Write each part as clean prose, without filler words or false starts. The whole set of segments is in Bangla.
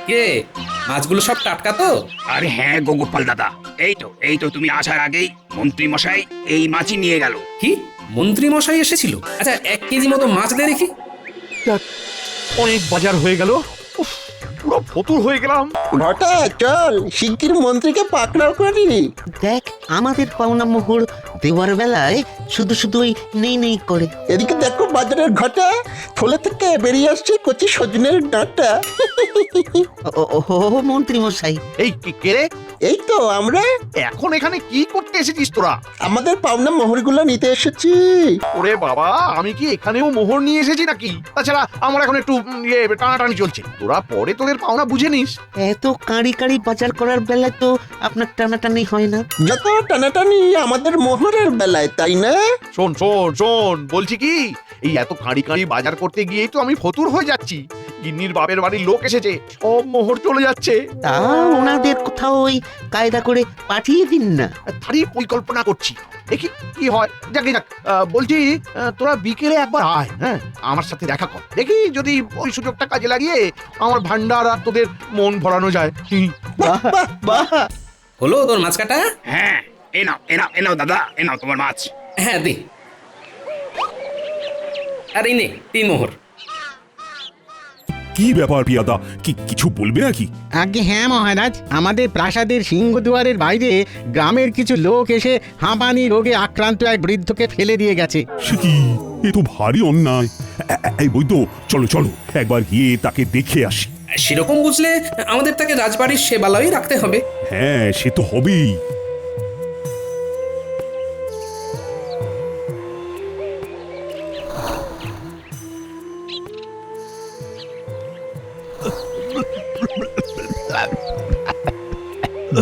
কে মাছগুলো সব টাটকা তো? আরে হ্যাঁ গো গোপাল দাদা, এই তো তুমি আসার আগেই মন্ত্রী মশাই এই মাছই নিয়ে গেল। কি মন্ত্রী মশাই এসেছিল? আচ্ছা 1 কেজি মতো মাছ দে দেখি। যাক, অনেক বাজার হয়ে গেল। উফ, পুরো ফতুর হয়ে গেলাম। ঘটা চল শিগগির মন্ত্রীকে পাকড়াও করি। দেখ আমাদের পাওনা মোহর দেওয়ার বেলায় শুধু শুধু ওই নেই নেই করে। এদিকে দেখো বাজারের ঘটা থলে থেকে বেরিয়ে আসছে কচি সজনের ডাঁটা। ও মন্ত্রী মশাই, এই কে রে? এই তো আমরা এখন এখানে কি করতে এসেছিস তোরা? আমাদের পাওনা মোহরগুলো নিতে এসেছি। ওরে বাবা, আমি কি এখানেও মোহর নিয়ে এসেছি নাকি? তাছাড়া আমার এখন একটু টানাটানি চলছে। তোরা পরে তোদের পাওনা বুঝে নিস। এত কাঁড়ি কাঁড়ি বাজার করার বেলায় তো আপনার টানাটানি হয় না। যত টানাটানি আমাদের মোহরের বেলায়, তাই না? শোন শোন শোন, বলছি কি, এই এত কাঁড়ি কাঁড়ি বাজার করতে গিয়েই তো আমি ফতুর হয়ে যাচ্ছি। গিন্নির বাপের বাড়ির লোক এসেছে, সব মোহর চলে যাচ্ছে। তা ওনাদের কোথাও ওই কায়দা করে পাঠিয়ে দিন না। তারই পরিকল্পনা করছি, দেখি কি হয়। যাকে যাক, বলছি তোরা বিকেলে একবার আয়, হ্যাঁ আমার সাথে দেখা কর। দেখি যদি ওই সুযোগটা কাজে লাগিয়ে আমার ভান্ডার আর তোদের মন ভরানো যায়। বাহ বাহ বাহ। হলো তোর মাছ কাটা? হ্যাঁ, এ নাও দাদা, এ নাও তোমার মাছ। হ্যাঁ দে। আর এই নে 3 মোহর। কি ব্যাপার পিয়াদা, কিছু বলবে নাকি? আগে হ্যাঁ মহারাজ, আমাদের প্রাসাদের সিংহদুয়ারের বাইরে গ্রামের কিছু লোক এসে হাঁপানি রোগে আক্রান্ত এক বৃদ্ধকে ফেলে দিয়ে গেছে। সে কি, এ তো ভারী অন্যায়। এই বৈদ্য, চলো চলো একবার গিয়ে তাকে দেখে আসি। সেরকম বুঝলে আমাদের তাকে রাজবাড়ির সেবালয়ে রাখতে হবে। হ্যাঁ সে তো হবেই।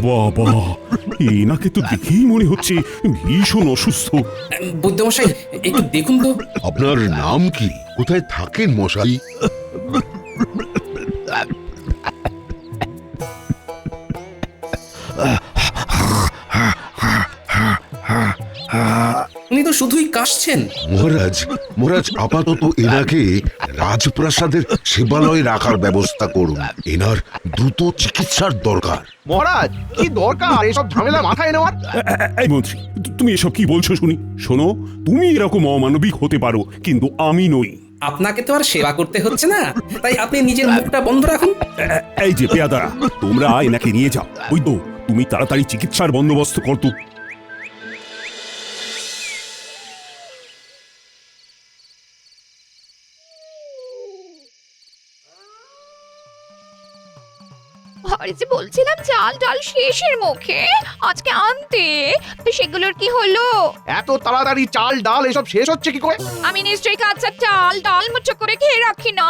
বাবা, এনাকে তো দেখেই মনে হচ্ছে ভীষণ অসুস্থ। বৈদ্যমশাই একটু দেখুন তো। আপনার নাম কি? কোথায় থাকেন মশাই? উনি তো শুধুই কাশছেন। মহারাজ আপাতত এনাকে রাজপ্রাসাদের সেবালয়ে রাখার ব্যবস্থা করুন। এনার দ্রুত চিকিৎসার দরকার। মহারাজ, কি দরকার এসব ঝামেলা মাথায় নেওয়ার? এই মন্ত্রী, তুমি এসব কি বলছো শুনি? শোনো, তুমি এরকম অমানবিক হতে পারো, কিন্তু আমি নই। আপনাকে তো আর সেবা করতে হচ্ছে না, তাই আপনি নিজের মুখটা বন্ধ রাখুন। এই যে পেয়াদারা, তোমরা এনাকে নিয়ে যাও। বৈদ্য, তুমি তাড়াতাড়ি চিকিৎসার বন্দোবস্ত করতো। আরে যে বলছিলাম চাল ডাল শেষের মুখে, আজকে আনতে, তো সেগুলোর কি হলো? এত তাড়াতাড়ি চাল ডাল এসব শেষ হচ্ছে কি করে? আমি নিশ্চয়ই কাঁচা চাল ডাল মুঠো করে খেয়ে রাখি না।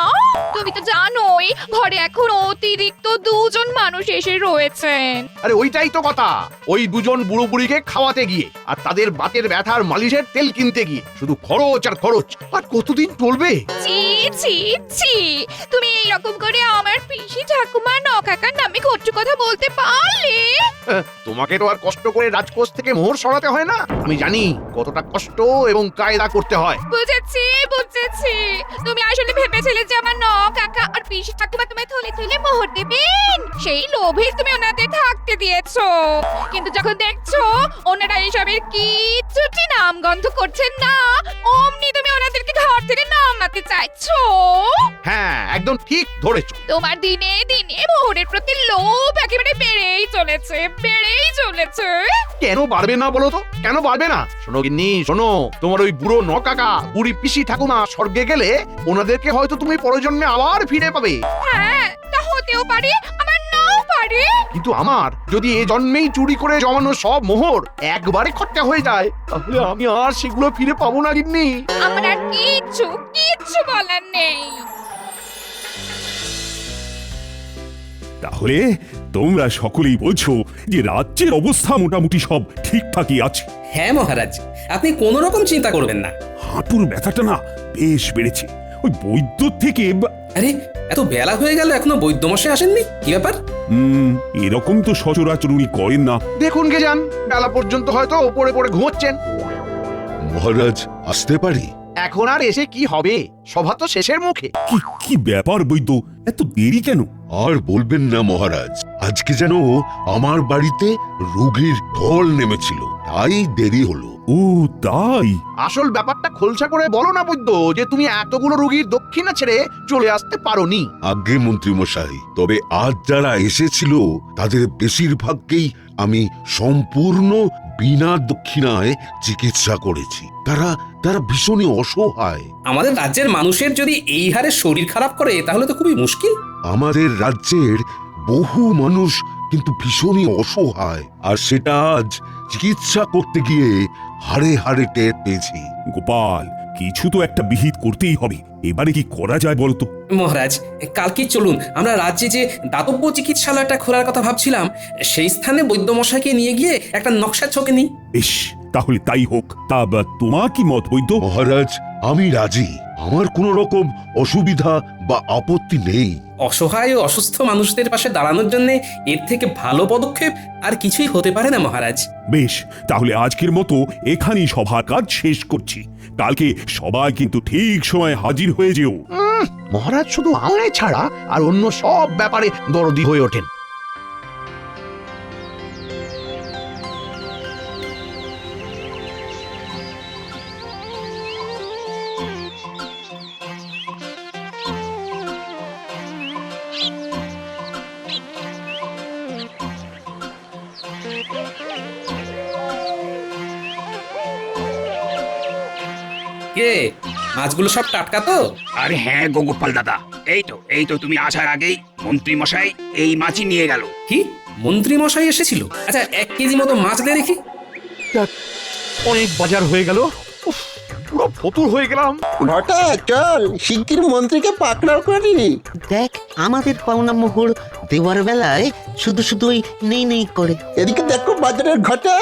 তুমি তো জানোই ঘরে এখন অতিরিক্ত 2 জন মানুষ এসে রয়েছেন। আরে ওইটাই তো কথা, ওই 2 জন বুড়ো বুড়িকে খাওয়াতে গিয়ে আর তাদের বাতের ব্যথার মালিশের তেল কিনতে গিয়ে শুধু খরচ আর খরচ। আর কতদিন চলবে? ছি ছি ছি, তুমি এইরকম করে আমার পিসি ঠাকুমা নকাকার নামে কটু কথা বলতে পারলে? তোমাকে তো আর কষ্ট করে রাজকোষ থেকে মোহর সরাতে হয় না। আমি জানি কতটা কষ্ট এবং কায়দা করতে হয়। বুঝেছি বুঝেছি, তুমি আসলে ভেবেছিলে যে আমার নকাকা আর পিসি ঠাকুমা তোমায় থলে থলে মোহর দেবেন, সেই লোভে তুমি ওনাদের থাকতে দিয়েছো। কিন্তু যখন দেখছো ওনারা এসবের কিচ্ছুটি নাম গন্ধ করছেন না, অমনি তুমি ওনাদেরকে ঘর থেকে নামাতে চাইছো। হ্যাঁ, একদম ঠিক ধরেছো। তোমার দিনে দিনে মোহরের প্রতি লোভ একেবারে বেড়েই চলেছে, বেড়েই চলেছে। কেন বাড়বে না বলো তো? কেন বাড়বে না? শোনো গিন্নি, শোনো, তোমার ওই বুড়ো নকাকা বুড়ি পিসি ঠাকুমা স্বর্গে গেলে ওনাদেরকে হয়তো তুমি পরজন্মে আবার ফিরে পাবে। হ্যাঁ, তা হতেও পারে, আমার নাও পারে। কিন্তু আমার যদি এ জন্মেই চুরি করে জমানো সব মোহর একবারে খরচা হয়ে যায়, তাহলে আমি আর সেগুলো ফিরে পাবো না গিন্নি। আমার আর কিচ্ছু কিচ্ছু বলার নেই। তাহলে তোমরা সকলেই বলছো যে রাজ্যের অবস্থা মোটামুটি সব ঠিকঠাকই আছে? হ্যাঁ মহারাজ, আপনি কোনো রকম চিন্তা করবেন না। হাঁটুর ব্যথাটা না বেশ বেড়েছে। ওই বৈদ্য থেকে আরে এত বেলা হয়ে গেল এখনো বৈদ্যমশাই আসেননি, কি ব্যাপার? এরকম তো সচরাচর উনি করেন না। দেখুন কে যান, বেলা পর্যন্ত হয়তো ওপরে পড়ে ঘুমোচ্ছেন। মহারাজ আসতে পারি? এখন আর এসে কি হবে, সভা তো শেষের মুখে। কি ব্যাপার বৈদ্য, এত দেরি কেন? আর বলবেন না মহারাজ, আজকে যেন আমার বাড়িতে রোগীর ঢল নেমেছিল, তাই দেরি হলো। ও তাই? আসল ব্যাপারটা খোলসা করে বলো না বৈদ্য, যে তুমি এতগুলো রোগীর দক্ষিণা ছেড়ে চলে আসতে পারোনি। আজ্ঞে মন্ত্রী মশাই, তবে আজ যারা এসেছিল তাদের বেশিরভাগকেই আমি সম্পূর্ণ বিনা দক্ষিণায় চিকিৎসা করেছি। তারা তারা ভীষণই অসহায়। আমাদের রাজ্যের মানুষের যদি এই হারে শরীর খারাপ করে তাহলে তো খুবই মুশকিল। আমাদের রাজ্যের বহু মানুষ কিন্তু ভীষণই অসহায়, আর সেটা আজ চিকিৎসা করতে গিয়ে হাড়ে হাড়ে টের পেয়েছি। গোপাল, কিছু তো একটা বিহিত করতেই হবে। এবারে কি করা যায় বলতো? মহারাজ, কালকে চলুন আমরা রাজ্যে যে দাতব্য চিকিৎসালয়টা খোলার কথা ভাবছিলাম সেই স্থানে বৈদ্যমশাইকে নিয়ে গিয়ে একটা নকশা ছকে নিই। বেশ, তাহলে তাই হোক। তা তোমার কি মত বৈদ্য? মহারাজ, আমি রাজি। আমার কোনো রকম অসুবিধা বা আপত্তি নেই। অসহায় ও অসুস্থ মানুষদের পাশে দাঁড়ানোর জন্য এর থেকে ভালো পদক্ষেপ আর কিছুই হতে পারে না মহারাজ। বেশ, তাহলে আজকের মতো এখানেই সভার কাজ শেষ করছি। কালকে সবাই কিন্তু ঠিক সময় হাজির হয়ে যেও। মহারাজ শুধু আমায় ছাড়া আর অন্য সব ব্যাপারে দরদি হয়ে ওঠেন। কে, মাছগুলো সব টাটকা তো? আরে হ্যাঁ গো গোপাল দাদা, এই তো তুমি আসার আগেই মন্ত্রী মশাই এই মাছই নিয়ে গেল। কি, মন্ত্রী মশাই এসেছিল? আচ্ছা, 1 কেজি মতো মাছ দিয়ে দেখি। যাক, অনেক বাজার হয়ে গেল। উফ, পুরো ফতুর হয়ে গেলাম। ঘটা চল, শিগগির মন্ত্রীকে পাকড়াও করি। দেখ, আমাদের পাওনা মোহর দেওয়ার বেলায় শুধু শুধু ওই নেই নেই করে। এদিকে দেখো বাজারের ঘটা,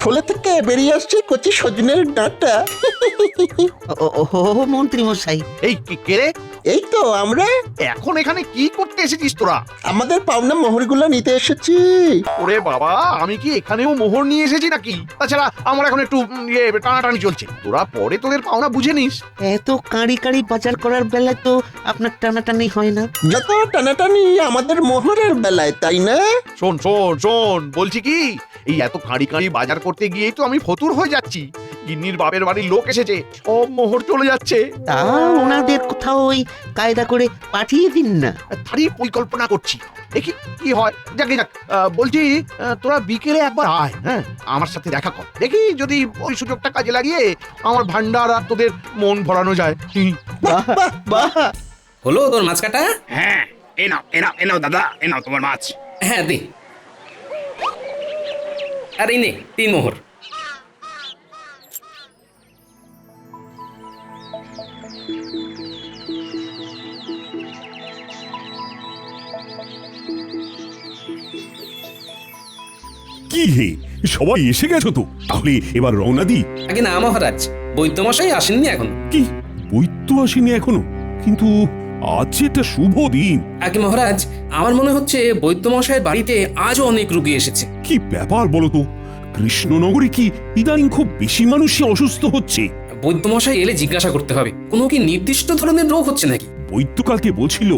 থলে থেকে বেরিয়ে আসছে কচি সজনের ডাঁটা। ও মন্ত্রী মশাই, এই কে রে? এই তো আমরা। এখন এখানে কি করতে এসেছিস তোরা? আমাদের পাওনা মোহরগুলো নিতে এসেছি। ওরে বাবা, আমি কি এখানেও মোহর নিয়ে এসেছি নাকি? তাছাড়া আমার এখন একটু টানাটানি চলছে। তোরা পরে তোদের পাওনা বুঝে নিস। এত কাঁড়ি কাঁড়ি বাজার করার বেলায় তো আপনার টানাটানি হয় না। যত টানাটানি আমাদের মোহরের বেলায়, তাই না? শোন শোন শোন, বলছি কি, এই এত কাঁড়ি কাঁড়ি বাজার করতে গিয়েই তো আমি ফতুর হয়ে যাচ্ছি। গিন্নির বাপের বাড়ির লোক এসেছে, সব মোহর চলে যাচ্ছে। তা ওনাদের কোথাও ওই কায়দা করে পাঠিয়ে দিন না। তারই পরিকল্পনা করছি, দেখি কি হয়। যাকে যাক, বলছি তোরা বিকেলে একবার আয়, হ্যাঁ, আমার সাথে দেখা কর। দেখি যদি ওই সুযোগটা কাজে লাগিয়ে আমার ভান্ডার আর তোদের মন ভরানো যায়। বাহ বাহ বাহ। হলো তোর মাছ কাটা? হ্যাঁ, এ নাও দাদা, এ নাও তোমার মাছ। হ্যাঁ, দে। আর এই নে 3 মোহর। কি হে, সবাই এসে গেছো তো? তাহলে এবার রওনা দি। আগে না মহারাজ, বৈদ্যমশাই আসেননি এখন। কি, বৈদ্য আসেনি এখনো? কিন্তু আজ যে একটা শুভ দিন। আগে মহারাজ, আমার মনে হচ্ছে বৈদ্যমশাইয়ের বাড়িতে আজও অনেক রোগী এসেছে। কি ব্যাপার বলো তো? কৃষ্ণনগরে কি ইদানিং খুব বেশি মানুষই অসুস্থ হচ্ছে? বৈদ্যমশাই এলে জিজ্ঞাসা করতে হবে, কোনো কি নির্দিষ্ট ধরনের রোগ হচ্ছে নাকি? বৈদ্য কালকে বলছিল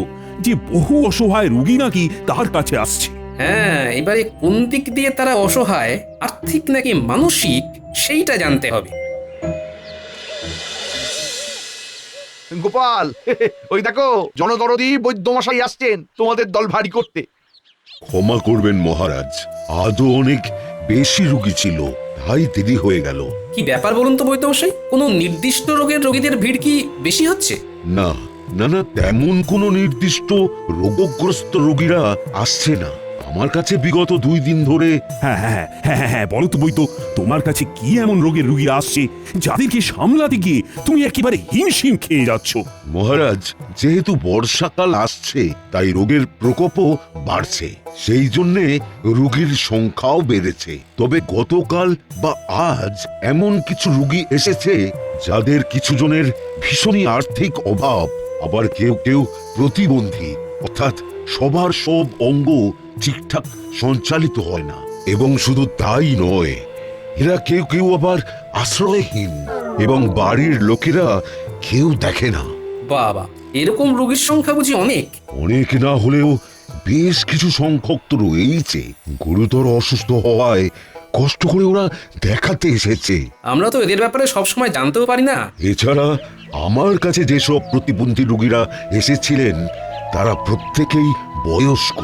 যে বহু অসহায় রোগী নাকি তার কাছে আসছে। হ্যাঁ, এবারে কোন দিক দিয়ে তারা অসহায়, আর্থিক নাকি মানসিক, সেইটা জানতে হবে। গোপাল, ওই দেখো জনদরদি বৈদ্যমশাই আসছেন তোমাদের দল ভারী করতে। ক্ষমা করবেন মহারাজ, আজও অনেক বেশি রোগী ছিল, তাই দেরি হয়ে গেল। কি ব্যাপার বলুন তো বৈদ্যমশাই, কোনো নির্দিষ্ট রোগের রোগীদের ভিড় কি বেশি হচ্ছে? না না না, তেমন কোনো নির্দিষ্ট রোগগ্রস্ত রোগীরা আসছে না আমার কাছে বিগত 2 দিন ধরে। হ্যাঁ হ্যাঁ হ্যাঁ হ্যাঁ হ্যাঁ, বলো তো বৈদ্য, তোমার কাছে কি এমন রোগের রোগীরা আসছে যাদেরকে সামলাতে গিয়ে তুমি একেবারে হিমশিম খেয়ে যাচ্ছ? মহারাজ, যেহেতু বর্ষাকাল আসছে তাই রোগের প্রকোপও বাড়ছে, সেই জন্যে রোগীর সংখ্যাও বেড়েছে। তবে গতকাল বা আজ এমন কিছু রোগী এসেছে যাদের কিছু জনের ভীষণই আর্থিক অভাব, আবার কেউ কেউ প্রতিবন্ধী, অর্থাৎ সবার সব অঙ্গ ঠিকঠাক সঞ্চালিত হয় না। এবং শুধু তাই নয়, এরা কেউ কেউ আবার আশ্রয়হীন, এবং বাড়ির লোকেরা কেউ দেখে না। বাবা, এরকম রোগীর সংখ্যা বুঝি অনেক? অনেক না হলেও বেশ কিছু সংখ্যক তো রয়েইছে। গুরুতর অসুস্থ হওয়ায় কষ্ট করে ওরা দেখাতে এসেছে। আমরা তো এদের ব্যাপারে সবসময় জানতেও পারি না। এছাড়া আমার কাছে যেসব প্রতিবন্ধী রোগীরা এসেছিলেন তারা প্রত্যেকেই বয়স্ক।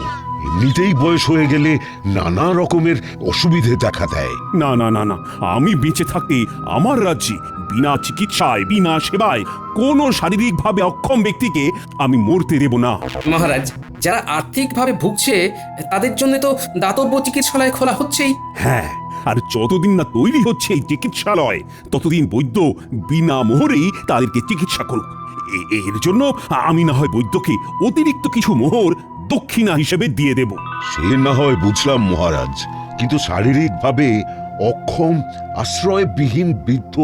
এমনিতেই বয়স হয়ে গেলে নানা রকমের অসুবিধে দেখা দেয়। না না না না, আমি বেঁচে থাকতে আমার রাজ্যে বিনা চিকিৎসায় বিনা সেবায় কোনো শারীরিকভাবে অক্ষম ব্যক্তিকে আমি মরতে দেব না। মহারাজ, যারা আর্থিকভাবে ভুগছে তাদের জন্য তো দাতব্য চিকিৎসালয় খোলা হচ্ছেই। হ্যাঁ, আর যতদিন না তৈরি হচ্ছে এই চিকিৎসালয় ততদিন বৈদ্য বিনা মোহরেই তাদেরকে চিকিৎসা করুক। এর জন্য আমি না হয় বৈদ্যকে অতিরিক্ত কিছু মোহর দক্ষিণা হিসেবে দিয়ে দেব। সে না হয় বুঝলাম মহারাজ, কিন্তু শারীরিকভাবে অক্ষম আশ্রয়বিহীন বৃদ্ধ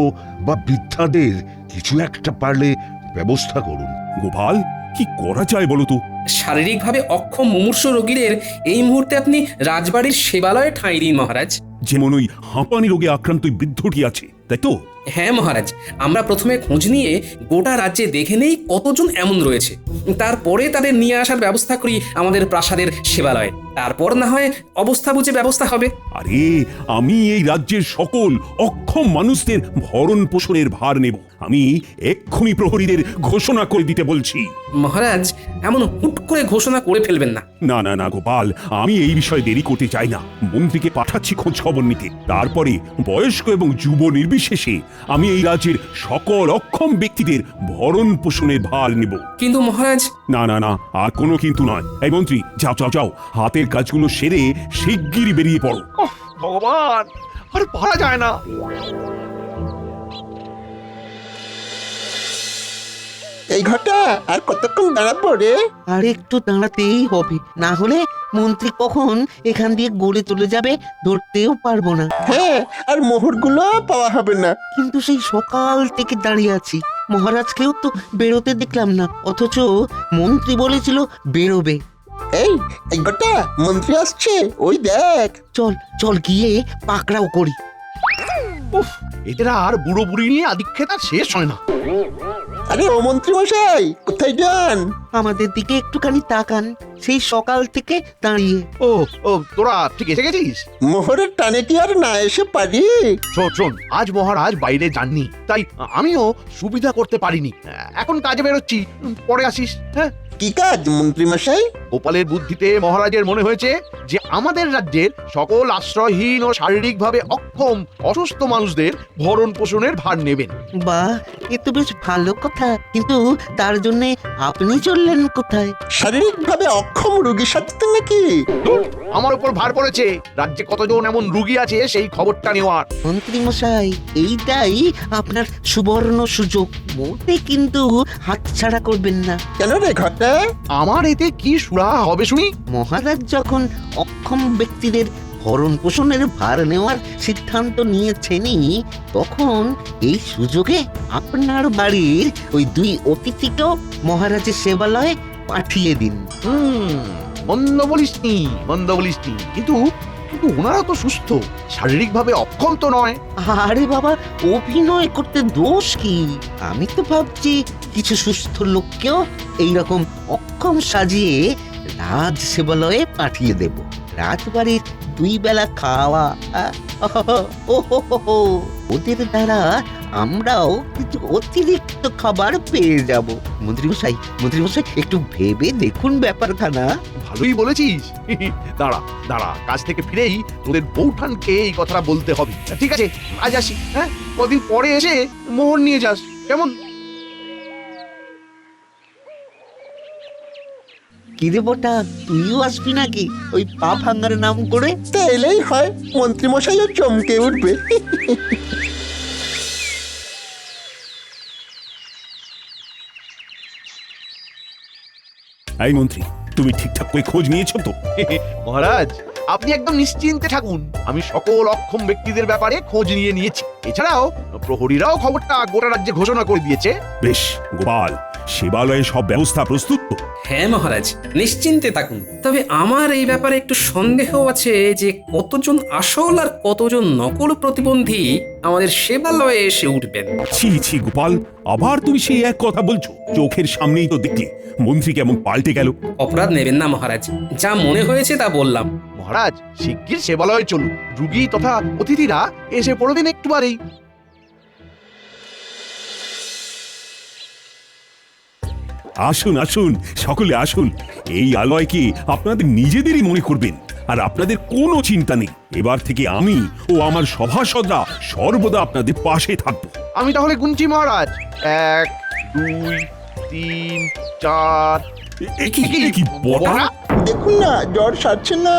বা বৃদ্ধাদের কিছু একটা পারলে ব্যবস্থা করুন। গোপাল, কি করা যায় বলো তো? শারীরিকভাবে অক্ষম মুমূর্ষ রোগীদের এই মুহূর্তে আপনি রাজবাড়ির সেবালয়ে ঠাঁই দিন মহারাজ। যেমন ওই হাঁপানি রোগে আক্রান্ত ওই বৃদ্ধটি আছে, তাই তো? হ্যাঁ মহারাজ, আমরা প্রথমে খোঁজ নিয়ে গোটা রাজ্যে দেখে নেই কতজন এমন রয়েছে, তারপরে তাদের নিয়ে আসার ব্যবস্থা করি আমাদের প্রাসাদের সেবালয়ে। তারপর না হয় অবস্থা বুঝে ব্যবস্থা হবে। আরে, আমি এই রাজ্যের সকল অক্ষম মানুষদের ভরণ পোষণের ভার নেব। আমি এক্ষুনি প্রহরীদের ঘোষণা করে দিতে বলছি। মহারাজ, এমন হুট করে ঘোষণা করে ফেলবেন না। না না না গোপাল, আমি এই বিষয়ে দেরি করতে চাই না। মন্ত্রীকে পাঠাচ্ছি খোঁজ খবর নিতে। তারপরে বয়স্ক এবং যুব নির্বিশেষে আমি এই রাজ্যের সকল অক্ষম ব্যক্তিদের ভরণ পোষণের ভার নেব। কিন্তু মহারাজ। না না না, আর কোনো কিন্তু নয়। এই মন্ত্রী, যাও যাও যাও, হাতের কাজগুলো সেরে শিগগিরই বেরিয়ে পড়ো। ওহ, ভগবান, আর পারা যায় না। এই ঘটা আর কতক্ষণ দাঁড়াবো রে? আর একটু দাঁড়াতেই হবে, না হলে মন্ত্রী কখন এখান দিয়ে গড়ে চলে যাবে ধরতেও পারবো না। হ্যাঁ, আর মোহরগুলো পাওয়া হবে না। কিন্তু সেই সকাল থেকে দাঁড়িয়ে আছি, মহারাজকেও তো বেরোতে দেখলাম না, অথচ মন্ত্রী বলেছিল বেরোবে। এই এই ঘটা, মন্ত্রী আসছে, ওই দেখ। চল চল গিয়ে পাকড়াও করি। উফ, এদের আর বুড়ো বুড়ি নিয়ে আদিক্ষেতা শেষ হয় না। আরে ও মন্ত্রী মশাই, কোথায় যান? আমাদের দিকে একটুখানি তাকান, সেই সকাল থেকে দাঁড়িয়ে। ও ও, তোরা ঠিক এসে গেছিস? মোহরের টানে কি আর না এসে পারি? শোন শোন, আজ মহারাজ বাইরে যাননি, তাই আমিও সুবিধা করতে পারিনি। এখন কাজে বেরোচ্ছি, পরে আসিস। হ্যাঁ, কি কাজ মন্ত্রী মশাই? গোপালের বুদ্ধিতে মহারাজের মনে হয়েছে যে আমাদের রাজ্যের সকল আশ্রয়হীন ও শারীরিকভাবে অক্ষম অসুস্থ মানুষদের ভরণ পোষণের ভার নেবেন। বাহ, এ তো বেশ ভালো কথা, কিন্তু তার জন্য আপনি চললেন কোথায়? শারীরিকভাবে অক্ষম রোগীর সাথে নাকি? ধুর, আমার উপর ভার পড়েছে রাজ্যে কতজন এমন রোগী আছে সেই খবরটা নেওয়ার। মন্ত্রী মশাই, এইটাই আপনার সুবর্ণ সুযোগ, মোটে কিন্তু হাতছাড়া করবেন না। কেন রে ঘটা? আমার এতে কি সুরাহা হবে শুনি? মহারাজ যখন অক্ষম ব্যক্তিদের ভরণ পোষণের ভার নেওয়ার সিদ্ধান্ত নিয়েছেনই, তখন এই সুযোগে আপনার বাড়ির ওই 2 অতিথিকেও মহারাজের সেবালয়ে পাঠিয়ে দিন। মন্দ বলিসনি, মন্দ বলিসনি, কিন্তু কিন্তু ওনারা তো সুস্থ, শারীরিকভাবে অক্ষম তো নয়। আরে বাবা, অভিনয় করতে দোষ কি? আমি তো ভাবছি কিছু সুস্থ লোককেও এইরকম অক্ষম সাজিয়ে রাজ সেবালয়ে পাঠিয়ে দেব। রাজবাড়ির 2 বেলা খাওয়া, ওদের দ্বারা আমরাও কিছু অতিরিক্ত খাবার পেয়ে যাব। মন্ত্রী মশাই একটু ভেবে দেখুন ব্যাপারখানা। ভালোই বলেছিস। দাঁড়া দাঁড়া, কাজ থেকে ফিরেই তোদের বৌঠানকে এই কথাটা বলতে হবে। ঠিক আছে, আজ আসি। হ্যাঁ, কদিন পরে এসে মোহর নিয়ে যাস, কেমন? কিরে বটা, তুইও আসবি নাকি ওই পা ভাঙার নাম করে? তা এলেই হয়, মন্ত্রী মশাইও চমকে উঠবে। এই মন্ত্রী, তুমি ঠিকঠাক করে খোঁজ নিয়েছো তো? মহারাজ, আপনি একদম নিশ্চিন্তে থাকুন, আমি সকল অক্ষম ব্যক্তিদের ব্যাপারে খোঁজ নিয়েছি। এছাড়াও প্রহরীরাও খবরটা গোটা রাজ্যে ঘোষণা করে দিয়েছে। বেশ গোপাল, সেবালয়ে সব ব্যবস্থা প্রস্তুত তো? হ্যাঁ মহারাজ, নিশ্চিন্তে থাকুন। তবে আমার এই ব্যাপারে একটু সন্দেহ আছে যে কতজন আসল আর কতজন নকল প্রতিবন্ধী আমাদের সেবালয়ে এসে উঠবেন। ছি ছি গোপাল, আবার তুমি সেই এক কথা বলছো? চোখের সামনেই তো দেখলে মন্ত্রী কেমন পাল্টে গেল। অপরাধ নেবেন না মহারাজ, যা মনে হয়েছে তা বললাম। মহারাজ শিগগির সেবালয়ে চলুন, রুগী তথা অতিথিরা এসে পড়বেন একটু বারেই। আসুন আসুন, সকলে আসুন। এই আলয়কে আপনাদের নিজেদেরই মনে করবেন, আর আপনাদের কোনো চিন্তা নেই। এবার থেকে আমি ও আমার সভাসদরা সর্বদা আপনাদের পাশে থাকবো। আমি তাহলে গুনছি মহারাজ, 1 2 3 4। এ কি বটা? দেখুন না, জ্বর সারছে না।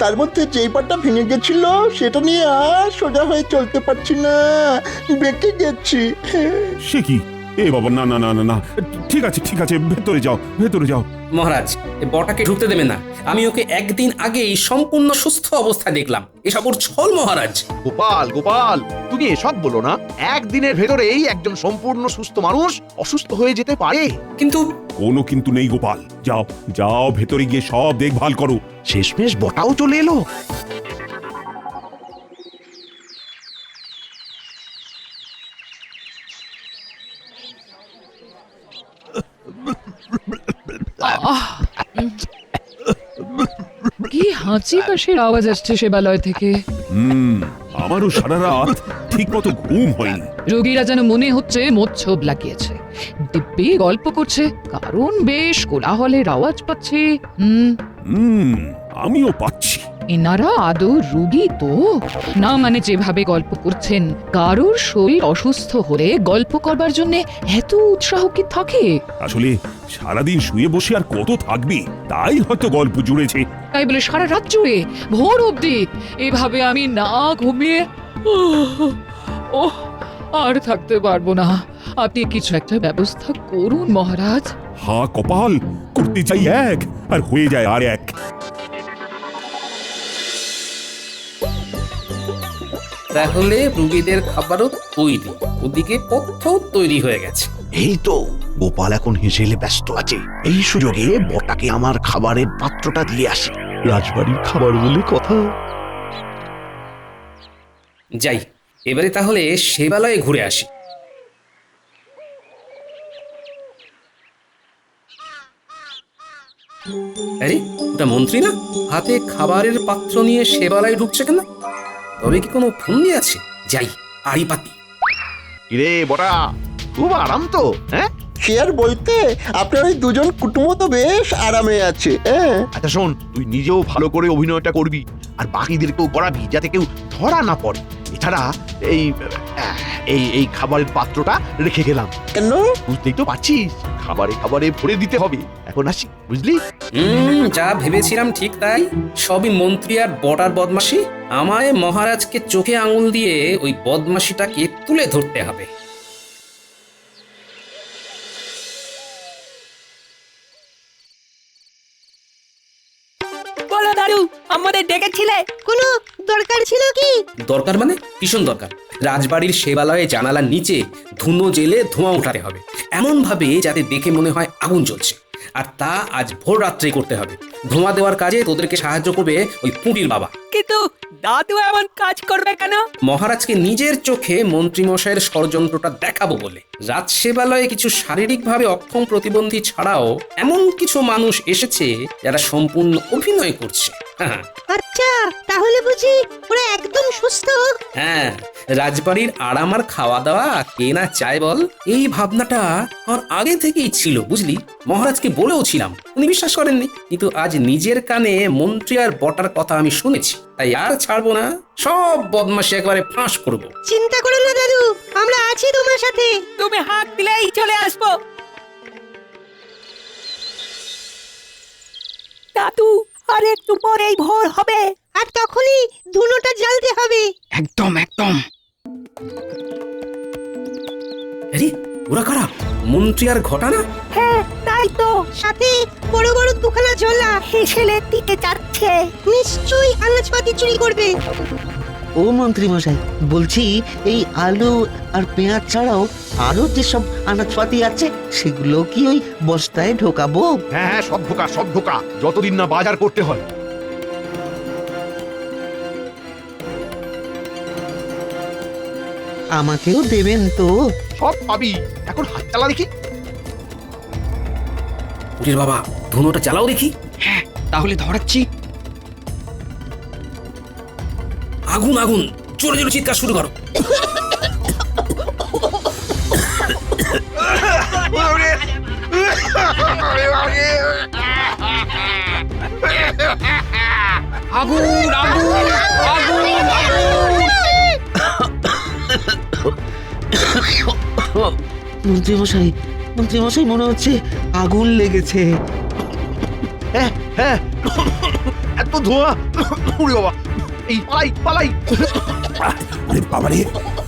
তার মধ্যে যেই পাটা ভেঙে গেছিল সেটা নিয়ে আর সোজা হয়ে চলতে পারছি না, বেঁকে গেছি। সে কি? এ বাবা, না না না না না, ঠিক আছে ঠিক আছে, ভেতরে যাও ভেতরে যাও। মহারাজ, এ বটাকে ঢুকতে দেবেন না। আমি ওকে একদিন আগেই সম্পূর্ণ সুস্থ অবস্থায় দেখলাম। এসব ওর ছল মহারাজ। গোপাল গোপাল, তুমি এসব বলো না। একদিনের ভেতরেই একজন সম্পূর্ণ সুস্থ মানুষ অসুস্থ হয়ে যেতে পারে। কিন্তু কোনো কিন্তু নেই গোপাল, যাও যাও ভেতরে গিয়ে সব দেখভাল করো। শেষমেশ বটাও চলে এলো। কি হাঁচি কাশির আওয়াজ আসছে সেবালয় থেকে। আমারও সারা রাত ঠিক মতো ঘুম হয়নি। রোগীরা যেন মনে হচ্ছে মোচ্ছব লাগিয়েছে, দিব্যি গল্প করছে, কারণ বেশ কোলাহলের আওয়াজ পাচ্ছে। আমিও পাচ্ছি। এনারা আদৌ রোগী তো না? মানে যেভাবে গল্প করছেন, কারোর শরীর অসুস্থ হলে গল্প করবার জন্য এত উৎসাহ কি থাকে? আসলে সারাদিন শুয়ে বসে আর কত থাকবে, তাই হয়তো গল্প জুড়েছে। তাই বলে সারা রাত জুড়ে ভোর অবধি এভাবে আমি না ঘুমিয়ে ওহ আর থাকতে পারবো না। আপনি কিছু একটা ব্যবস্থা করুন মহারাজ। হা কপাল, করতে চাই এক আর হয়ে যায় আর এক। তাহলে রুগীদের খাবারও তৈরি, ওদিকে পথ্য তৈরি হয়ে গেছে। এই তো গোপাল এখন হেসেলে ব্যস্ত আছে। এই সুযোগে বটাকে আমার খাবারের পাত্রটা দিয়ে আসি। রাজবাড়ির খাবার বলে কথা। যাই, এবারে তাহলে সেবালয়ে ঘুরে আসি। আরে ওটা মন্ত্রী না? হাতে খাবারের পাত্র নিয়ে সেবালয়ে ঢুকছে কেন? তবে কি কোনো ফন্দি আছে? যাই, আড়ি পাতি। কিরে বটা, খুব আরাম তো? হ্যাঁ, সে আর বলতে, আপনার ওই দুজন কুটুম্ব তো বেশ আরামে আছে। হ্যাঁ, আচ্ছা শোন, তুই নিজেও ভালো করে অভিনয়টা করবি আর বাকিদেরকেও করাবি, যাতে কেউ ধরা না পড়ে। এছাড়া এই এই এই খাবারের পাত্রটা রেখে গেলাম। কেন? বুঝতেই তো পারছিস, খাবারে খাবারে ভরে দিতে হবে। এখন আসি, বুঝলি? যা ভেবেছিলাম ঠিক তাই। সবই মন্ত্রী আর বটার বদমাশি। আমায় মহারাজকে চোখে আঙুল দিয়ে ওই বদমাশিটাকে তুলে ধরতে হবে। বলো দাদু, আমাদের ডেকেছিলে? কোনো দরকার ছিল কি? দরকার মানে ভীষণ দরকার। রাজবাড়ির সেবালয়ে জানালার নিচে ধুনো জেলে ধোঁয়া উঠাতে হবে, এমন ভাবে যাতে দেখে মনে হয় আগুন জ্বলছে। আর তা আজ ভোর রাত্রে করতে হবে। ধোঁয়া দেওয়ার কাজে তোদেরকে সাহায্য করবে ওই পুঁটির বাবা। কিন্তু দাদু এমন কাজ করবে কেন? মহারাজকে নিজের চোখে মন্ত্রীমশাইয়ের ষড়যন্ত্রটা দেখাবো বলে। রাজ সেবালয়ে কিছু শারীরিকভাবে অক্ষম প্রতিবন্ধী ছাড়াও এমন কিছু মানুষ এসেছে যারা সম্পূর্ণ অভিনয় করছে। আচ্ছা, তাহলে বুঝি ওরা একদম সুস্থ? হ্যাঁ, রাজবাড়ির আরাম আর খাওয়া দাওয়া কে না চায় বল? এই ভাবনাটা আমার আগে থেকেই ছিল, বুঝলি? মহারাজকে বলেও ছিলাম, উনি বিশ্বাস করেননি। কিন্তু আজ নিজের কানে মন্ত্রী আর বটার কথা আমি শুনেছি, তাই আর ছাড়বো না। সব বদমাশি একবারে ফাঁস করবো। চিন্তা করো না দাদু, আমরা আছি তোমার সাথে। তুমি হাত দিলেই চলে আসবো। দাদু, আর একটু পরেই ভোর হবে, আর তখনই ধুনোটা জ্বালতে হবে। একদম একদম। আরে ওরা কারা? মন্ত্রী আর ঘটানা? হ্যাঁ তাই তো, সাথে বড় বড় দুখানা ঝোলা। হেসেলের দিকে যাচ্ছে। নিশ্চয়ই আনাজপাতি চুরি করবে। ও মন্ত্রী মশাই, বলছি এই আলু আর পেঁয়াজ ছাড়াও আরো যেসব আনাজপাতি আছে সেগুলো কি ওই বস্তায় ঢোকাবো? হ্যাঁ হ্যাঁ, সব ঢোকা যতদিন না বাজার করতে হয়। আমাকেও দেবেন তো? সব পাবি, এখন হাত চালা দেখি। উরির বাবা, ধুনোটা চালাও দেখি। হ্যাঁ তাহলে ধরাচ্ছি। আগুন আগুন, জোরে জোরে চিৎকার শুরু করো। আগুন আগুন আগুন আগুন! মন্ত্রী মশাই মনে হচ্ছে আগুন লেগেছে। হ্যাঁ হ্যাঁ, এত ধোঁয়া! উড়ে বাবা, এই পালাই পালাই! আরে বাবারে,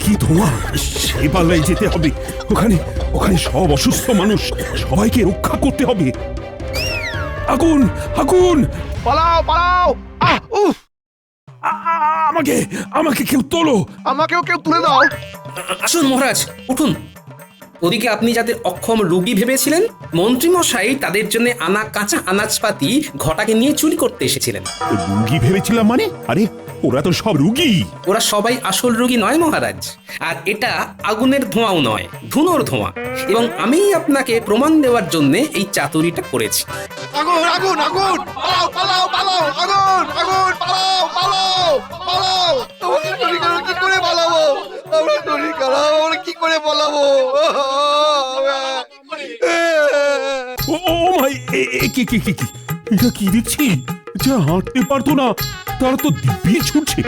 কি ধোঁয়া! সে পাল্লায় যেতে হবে। ওখানে ওখানে সব অসুস্থ মানুষ, সবাইকে রক্ষা করতে হবে। আগুন আগুন! পালাও পালাও! উফ! আমাকে আমাকে কেউ তোলো! আমাকেও কেউ তুলে দাও। আসুন মহারাজ, উঠুন। ওদিকে আপনি যাদের অক্ষম রোগী ভেবেছিলেন, মন্ত্রী মশাই তাদের জন্য আনা কাঁচা আনাজপাতি ঘটাকে নিয়ে চুরি করতে এসেছিলেন। রুগী ভেবেছিলাম মানে? আরে ওরা তো সব রুগী। ওরা সবাই আসল রোগী নয় মহারাজ, আর এটা আগুনের ধোঁয়াও নয়, ধুনোর ধোঁয়া। এবং আমি আপনাকে প্রমাণ দেওয়ার জন্য এই চাতুরিটা করেছি। আগুন আগুন আগুন! পালাও পালাও পালাও! আগুন আগুন! পালাও পালাও পালাও! আমাকে চুরি করো, কি করে পালাবো? আমরা চুরি করো, আমরা কি করে পালাবো? ও ও ভাই, কি কি কি কি এটা কি দেখছি? যা হাঁটতে পারতো না তার তো দিব্যি ছুটছে।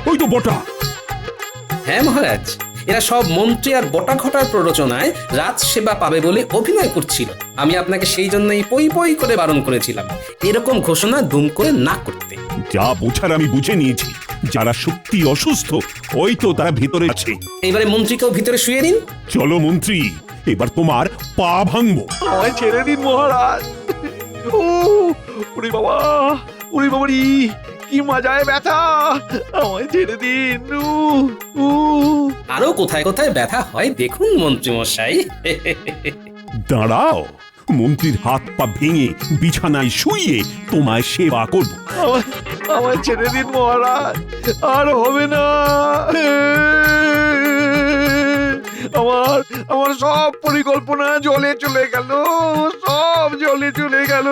ওই তো বটা। হ্যাঁ মহারাজ, এরা সব মন্ত্রী আর বটা ঘটার প্ররোচনায় রাজ সেবা পাবে বলে অভিনয় করছিল। আমি আপনাকে সেই জন্যই পই পই করে বারণ করেছিলাম এরকম ঘোষণা দুম করে না করতে। যা বোঝার আমি বুঝে নিয়েছি। যারা সত্যি অসুস্থ ওই তো তারা ভেতরে আছে। এবারে মন্ত্রীকেও ভিতরে শুয়ে দিন। চলো মন্ত্রী, এবার তোমার পা ভাঙবো। আমায় ছেড়ে দিন মহারাজ। উড়ি বাবা, উড়ি বাবারি, কি মজায় ব্যথা! আমায় ছেড়ে দিন। আরো কোথায় কোথায় ব্যথা হয় দেখুন মন্ত্রী মশাই। দাঁড়াও, মন্ত্রীর হাত পা ভেঙে বিছানায় শুইয়ে তোমায় সেবা করব। আমায় ছেড়ে দিন মহারাজ, আর হবে না। আমার সব পরিকল্পনা জলে চলে গেল, সব জলে চলে গেল।